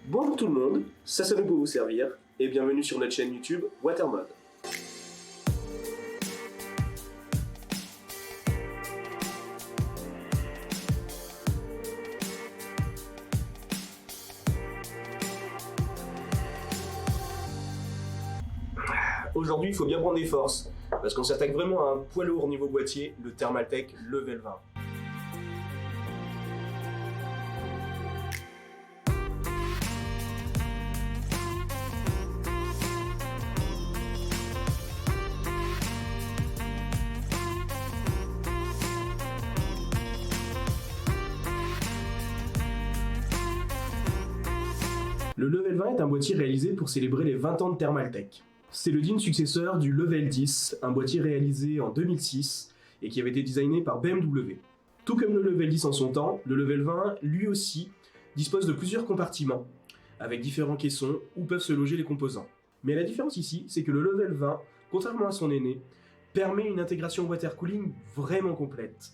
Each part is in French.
Bonjour tout le monde, ça nous peut vous servir, et bienvenue sur notre chaîne YouTube Watermode. Aujourd'hui, il faut bien prendre des forces, parce qu'on s'attaque vraiment à un poids lourd niveau boîtier, le Thermaltake Level 20. Le Level 20 est un boîtier réalisé pour célébrer les 20 ans de Thermaltake. C'est le digne successeur du Level 10, un boîtier réalisé en 2006 et qui avait été designé par BMW. Tout comme le Level 10 en son temps, le Level 20, lui aussi, dispose de plusieurs compartiments, avec différents caissons où peuvent se loger les composants. Mais la différence ici, c'est que le Level 20, contrairement à son aîné, permet une intégration water cooling vraiment complète.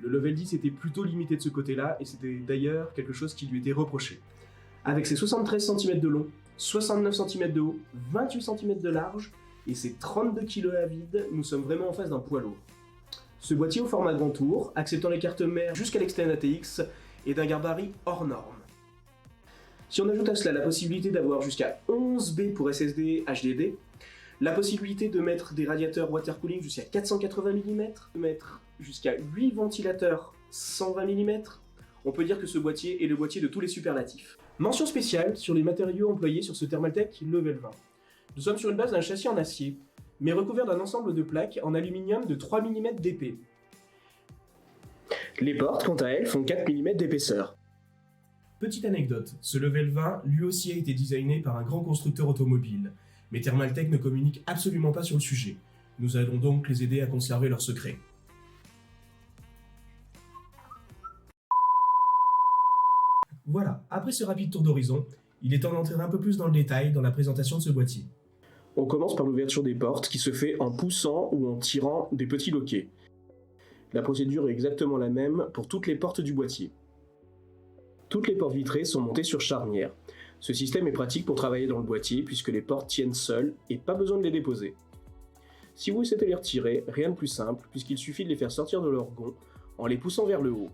Le Level 10 était plutôt limité de ce côté-là, et c'était d'ailleurs quelque chose qui lui était reproché. Avec ses 73 cm de long, 69 cm de haut, 28 cm de large et ses 32 kg à vide, nous sommes vraiment en face d'un poids lourd. Ce boîtier au format grand tour, acceptant les cartes mères jusqu'à l'externe ATX, est d'un gabarit hors norme. Si on ajoute à cela la possibilité d'avoir jusqu'à 11 B pour SSD HDD, la possibilité de mettre des radiateurs water cooling jusqu'à 480 mm, de mettre jusqu'à 8 ventilateurs 120 mm, on peut dire que ce boîtier est le boîtier de tous les superlatifs. Mention spéciale sur les matériaux employés sur ce Thermaltake Level 20. Nous sommes sur une base d'un châssis en acier, mais recouvert d'un ensemble de plaques en aluminium de 3 mm d'épais. Les portes, quant à elles, font 4 mm d'épaisseur. Petite anecdote, ce Level 20 lui aussi a été designé par un grand constructeur automobile, mais Thermaltake ne communique absolument pas sur le sujet. Nous allons donc les aider à conserver leur secret. Voilà, après ce rapide tour d'horizon, il est temps d'entrer un peu plus dans le détail dans la présentation de ce boîtier. On commence par l'ouverture des portes qui se fait en poussant ou en tirant des petits loquets. La procédure est exactement la même pour toutes les portes du boîtier. Toutes les portes vitrées sont montées sur charnière. Ce système est pratique pour travailler dans le boîtier puisque les portes tiennent seules et pas besoin de les déposer. Si vous souhaitez les retirer, rien de plus simple puisqu'il suffit de les faire sortir de leur gond en les poussant vers le haut.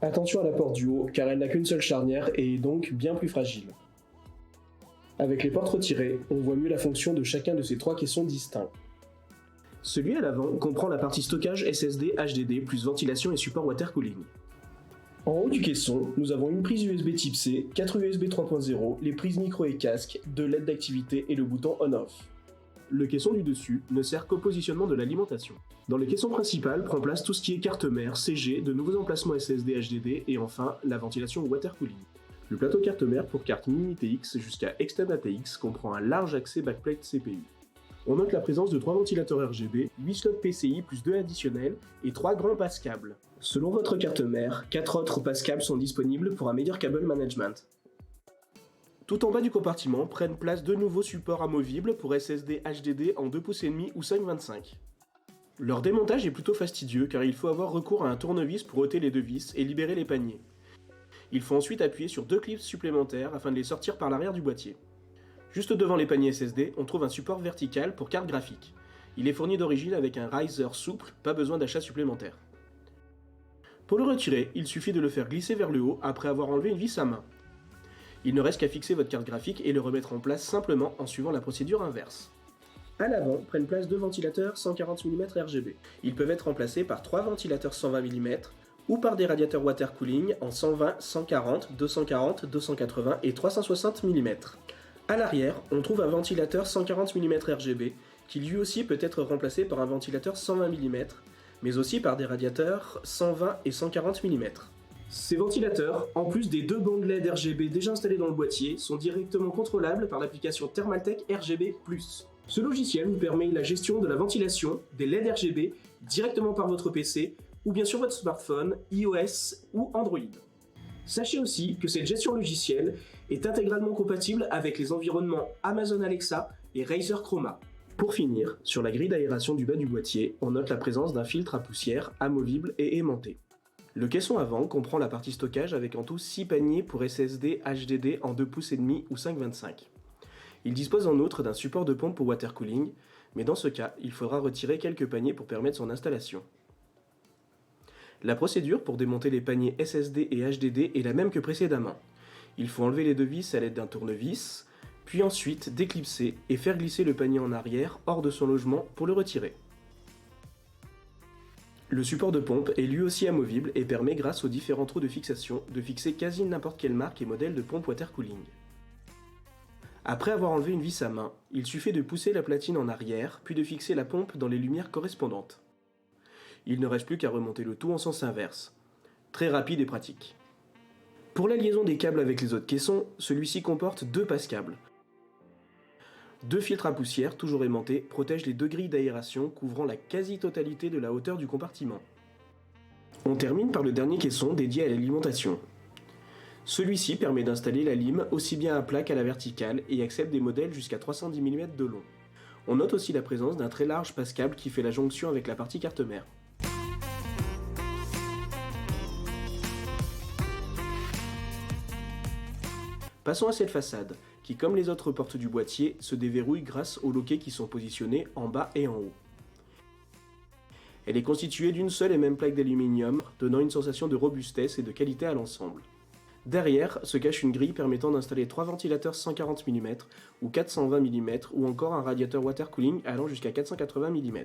Attention à la porte du haut, car elle n'a qu'une seule charnière et est donc bien plus fragile. Avec les portes retirées, on voit mieux la fonction de chacun de ces trois caissons distincts. Celui à l'avant comprend la partie stockage SSD HDD plus ventilation et support water cooling. En haut du caisson, nous avons une prise USB Type C, 4 USB 3.0, les prises micro et casque, 2 LED d'activité et le bouton on-off. Le caisson du dessus ne sert qu'au positionnement de l'alimentation. Dans le caisson principal prend place tout ce qui est carte mère, CG, de nouveaux emplacements SSD HDD et enfin la ventilation water cooling. Le plateau carte mère pour carte mini TX jusqu'à Extend ATX comprend un large accès backplate CPU. On note la présence de 3 ventilateurs RGB, 8 slots PCI plus 2 additionnels et 3 grands passe-câbles. Selon votre carte mère, 4 autres passe-câbles sont disponibles pour un meilleur cable management. Tout en bas du compartiment prennent place deux nouveaux supports amovibles pour SSD HDD en 2,5 pouces ou 5,25. Leur démontage est plutôt fastidieux car il faut avoir recours à un tournevis pour ôter les deux vis et libérer les paniers. Il faut ensuite appuyer sur 2 clips supplémentaires afin de les sortir par l'arrière du boîtier. Juste devant les paniers SSD, on trouve un support vertical pour carte graphique. Il est fourni d'origine avec un riser souple, pas besoin d'achat supplémentaire. Pour le retirer, il suffit de le faire glisser vers le haut après avoir enlevé une vis à main. Il ne reste qu'à fixer votre carte graphique et le remettre en place simplement en suivant la procédure inverse. À l'avant prennent place 2 ventilateurs 140 mm RGB. Ils peuvent être remplacés par 3 ventilateurs 120 mm ou par des radiateurs water cooling en 120, 140, 240, 280 et 360 mm. À l'arrière, on trouve un ventilateur 140 mm RGB qui lui aussi peut être remplacé par un ventilateur 120 mm, mais aussi par des radiateurs 120 et 140 mm. Ces ventilateurs, en plus des 2 bandes LED RGB déjà installées dans le boîtier, sont directement contrôlables par l'application Thermaltake RGB+. Ce logiciel vous permet la gestion de la ventilation des LED RGB directement par votre PC ou bien sur votre smartphone, iOS ou Android. Sachez aussi que cette gestion logicielle est intégralement compatible avec les environnements Amazon Alexa et Razer Chroma. Pour finir, sur la grille d'aération du bas du boîtier, on note la présence d'un filtre à poussière amovible et aimanté. Le caisson avant comprend la partie stockage avec en tout 6 paniers pour SSD HDD en 2,5 pouces ou 5,25. Il dispose en outre d'un support de pompe pour water cooling, mais dans ce cas, il faudra retirer quelques paniers pour permettre son installation. La procédure pour démonter les paniers SSD et HDD est la même que précédemment. Il faut enlever les deux vis à l'aide d'un tournevis, puis ensuite déclipser et faire glisser le panier en arrière hors de son logement pour le retirer. Le support de pompe est lui aussi amovible et permet, grâce aux différents trous de fixation, de fixer quasi n'importe quelle marque et modèle de pompe water cooling. Après avoir enlevé une vis à main, il suffit de pousser la platine en arrière, puis de fixer la pompe dans les lumières correspondantes. Il ne reste plus qu'à remonter le tout en sens inverse. Très rapide et pratique. Pour la liaison des câbles avec les autres caissons, celui-ci comporte 2 passe-câbles. 2 filtres à poussière, toujours aimantés, protègent les 2 grilles d'aération couvrant la quasi-totalité de la hauteur du compartiment. On termine par le dernier caisson dédié à l'alimentation. Celui-ci permet d'installer la lime aussi bien à plat qu'à la verticale et accepte des modèles jusqu'à 310 mm de long. On note aussi la présence d'un très large passe-câble qui fait la jonction avec la partie carte-mère. Passons à cette façade, qui comme les autres portes du boîtier, se déverrouille grâce aux loquets qui sont positionnés en bas et en haut. Elle est constituée d'une seule et même plaque d'aluminium, donnant une sensation de robustesse et de qualité à l'ensemble. Derrière se cache une grille permettant d'installer 3 ventilateurs 140 mm ou 420 mm ou encore un radiateur water cooling allant jusqu'à 480 mm.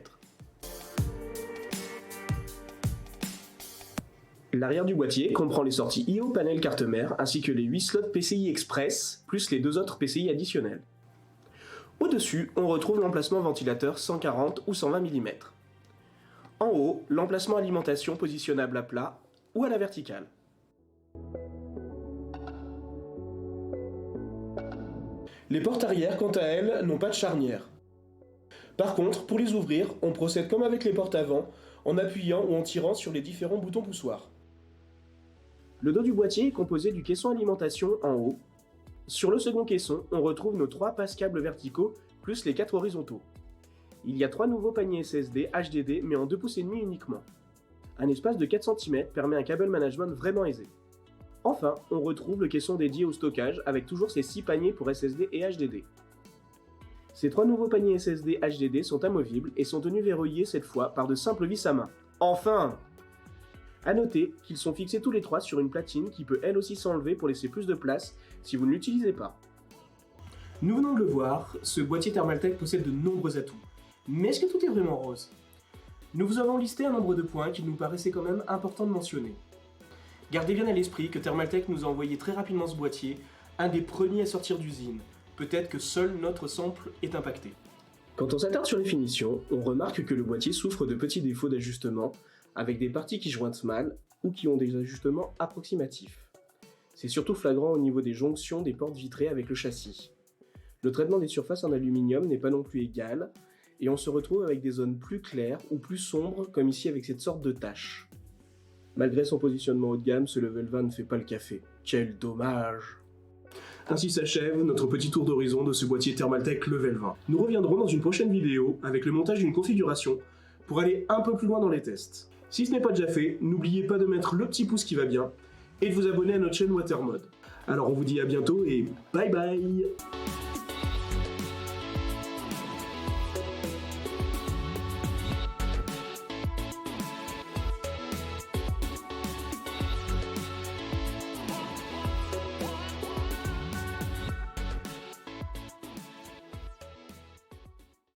L'arrière du boîtier comprend les sorties I/O panel carte mère ainsi que les 8 slots PCI Express plus les 2 autres PCI additionnels. Au-dessus, on retrouve l'emplacement ventilateur 140 ou 120 mm. En haut, l'emplacement alimentation positionnable à plat ou à la verticale. Les portes arrière, quant à elles, n'ont pas de charnière. Par contre, pour les ouvrir, on procède comme avec les portes avant, en appuyant ou en tirant sur les différents boutons poussoirs. Le dos du boîtier est composé du caisson alimentation en haut. Sur le second caisson, on retrouve nos 3 passe-câbles verticaux, plus les 4 horizontaux. Il y a 3 nouveaux paniers SSD HDD, mais en 2,5 pouces uniquement. Un espace de 4 cm permet un cable management vraiment aisé. Enfin, on retrouve le caisson dédié au stockage avec toujours ses 6 paniers pour SSD et HDD. Ces 3 nouveaux paniers SSD HDD sont amovibles et sont tenus verrouillés cette fois par de simples vis à main. Enfin! A noter qu'ils sont fixés tous les 3 sur une platine qui peut elle aussi s'enlever pour laisser plus de place si vous ne l'utilisez pas. Nous venons de le voir, ce boîtier Thermaltake possède de nombreux atouts. Mais est-ce que tout est vraiment rose? Nous vous avons listé un nombre de points qu'il nous paraissait quand même important de mentionner. Gardez bien à l'esprit que Thermaltake nous a envoyé très rapidement ce boîtier, un des premiers à sortir d'usine. Peut-être que seul notre sample est impacté. Quand on s'attarde sur les finitions, on remarque que le boîtier souffre de petits défauts d'ajustement, avec des parties qui jointent mal ou qui ont des ajustements approximatifs. C'est surtout flagrant au niveau des jonctions des portes vitrées avec le châssis. Le traitement des surfaces en aluminium n'est pas non plus égal, et on se retrouve avec des zones plus claires ou plus sombres, comme ici avec cette sorte de tache. Malgré son positionnement haut de gamme, ce level 20 ne fait pas le café. Quel dommage! Ainsi s'achève notre petit tour d'horizon de ce boîtier Thermaltake Level 20. Nous reviendrons dans une prochaine vidéo avec le montage d'une configuration pour aller un peu plus loin dans les tests. Si ce n'est pas déjà fait, n'oubliez pas de mettre le petit pouce qui va bien et de vous abonner à notre chaîne Watermod. Alors on vous dit à bientôt et bye bye!